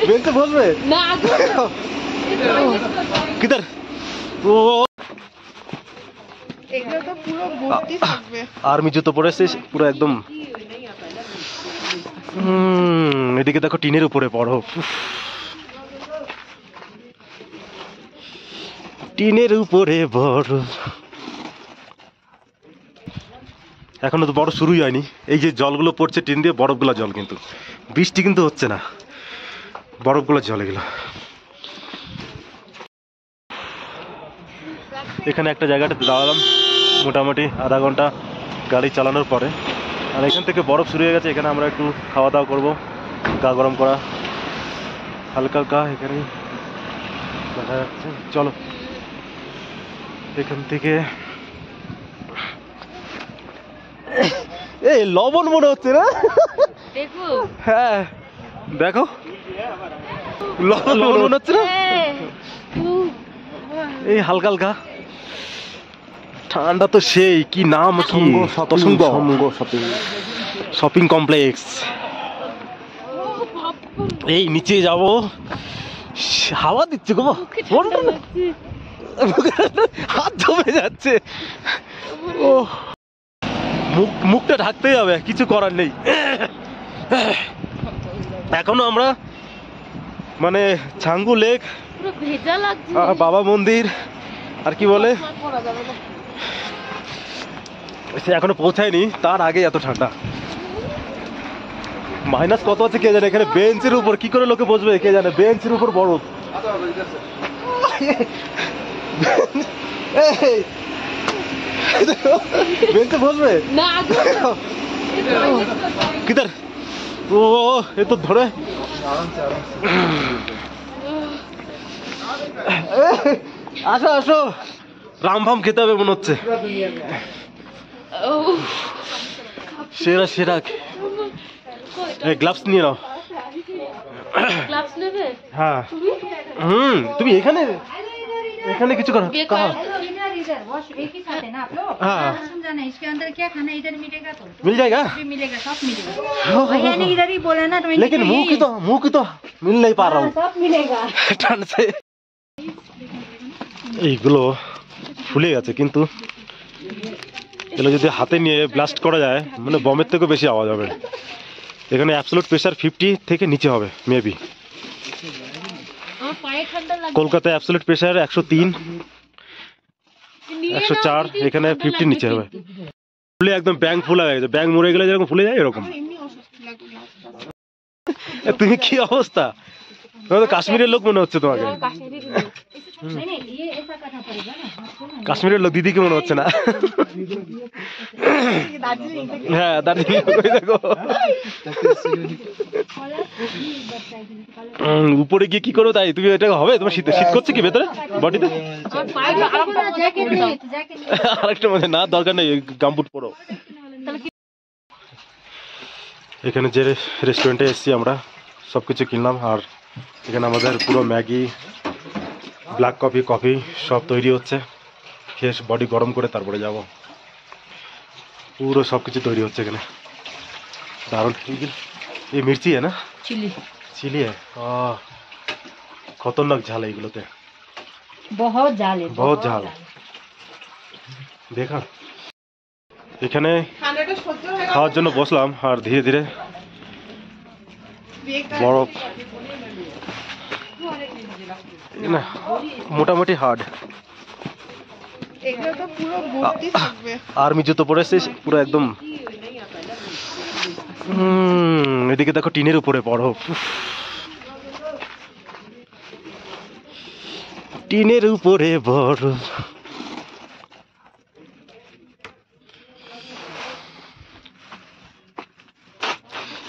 বেঞ্চে বসবে না কিধার ও এগুলো তো পুরো ভর্তি থাকবে আর্মি জুতো পরেছে পুরো একদম এদিকে দেখো টিনের উপরে বরফ টিনের উপরে বরফ এখনো তো বড় শুরুই হয়নি এই যে জলগুলো পড়ছে টিন দিয়ে বরফগুলো জল কিন্তু বৃষ্টি কিন্তু হচ্ছে না বরফগুলো জল এগুলো এখানে একটা জায়গাটাতে দাঁড়ালাম মোটামুটি আধা ঘন্টা গাড়ি চালানোর পরে আর এখান থেকে বরফ শুরু হয়ে গেছে এখানে আমরা একটু খাওয়া দাওয়া করবো গা গরম করা হালকা হালকা এখানেই দেখা যাচ্ছে চলো এখান থেকে এই লবণ মনে হচ্ছে না দেখো হ্যাঁ দেখো লবণ মনে হচ্ছে না এই হালকা হালকা ঠান্ডা তো সেই কি নাম কি শপিং কমপ্লেক্স এই নিচে যাব হাওয়া দিচ্ছে গো হাত জমে যাচ্ছে ও মুখটা ঢাকতেই হবে কিছু করার নেই এখনো আমরা মানে ছাঙ্গু লেক বাবা মন্দির আর কি বলে এখনো পৌঁছায়নি তার আগে এত ঠান্ডা মাইনাস কত আছে কে জানে এখানে বেঞ্চের উপর কি করে লোকে বসবে কে জানে বেঞ্চের উপর বরফ বেঞ্চে বসবে না কিধার ও এ তো ধরে আসো আসো রাম ফাম খেতে হবে মনে হচ্ছে সেরা সেরা গ্লাভস নিয়ে নাও হ্যাঁ তুমি এখানে এখানে কিছু করো हाँ मिल जाएगा इधर ही बोला ना लेकिन मुंह की तो मिल नहीं पा रहा हूँ सब मिलेगा ठंड से এইগুলো ফুলে গেছে কিন্তু এগুলো যদি হাতে নিয়ে ব্লাস্ট করা যায় মানে বমের থেকে বেশি আওয়াজ হবে এখানে অ্যাবসলিউট প্রেসার 50 থেকে নিচে হবে মেবি কলকাতায় অ্যাবসলিউট প্রেসার 103 104 এখানে 50 নিচে হবে ফুলে একদম ব্যাং ফুলা হয়ে গেছে ব্যাং মরে গেলে যেরকম ফুলে যায় এরকম তুমি কি অবস্থা কাশ্মীরের লোক মনে হচ্ছে তোমাকে কাশ্মীরের লোক দিদিকে মনে হচ্ছে না হ্যাঁ দার্জিলিং দেখো উপরে গিয়ে কি করো তাই তুমি এটা হবে তোমার শীত শীত করছে কি ভেতরে বডিতে আরেকটা মধ্যে না দরকার নেই গামবুট পরো এখানে যে রেস্টুরেন্টে এসেছি আমরা সবকিছু কিনলাম আর এখানে আমাদের পুরো ম্যাগি ব্ল্যাক কফি কফি সব তৈরি হচ্ছে খেয়ে বডি গরম করে তারপরে যাব পুরো সব কিছু তৈরি হচ্ছে এখানে দারুণ এই মির্চি है ना चिली है खतरनाक झाल है এগুলোতে बहुत झाल है बहुत झाल देखा এখানে খাওয়ার জন্য বসলাম আর ধীরে ধীরে বরফ না মোটামুটি হার্ড এগুলো তো পুরো ভর্তি থাকবে আর্মি জুতো পরেছে পুরো একদম এদিকে দেখো টিনের উপরে বরফ টিনের উপরে বরফ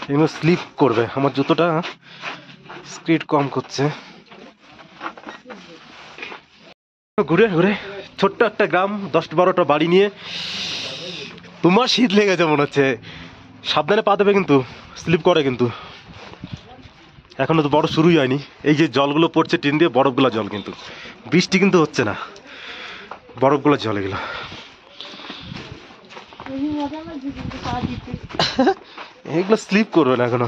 এগুলো স্লিপ করবে আমার জুতোটা স্পিড কম করছে ঘুরে ঘুরে ছোট্ট একটা গ্রাম 10-12টা বাড়ি নিয়ে তোমার শীত লেগেছে মনে হচ্ছে সাবধানে পা দেবে কিন্তু স্লিপ করে কিন্তু এখনো তো বড় শুরুই হয়নি এই যে জলগুলো পড়ছে টিন দিয়ে বরফগুলো জল কিন্তু বৃষ্টি কিন্তু হচ্ছে না বরফগুলো জল এগুলো এগুলো স্লিপ করবে না এখনো।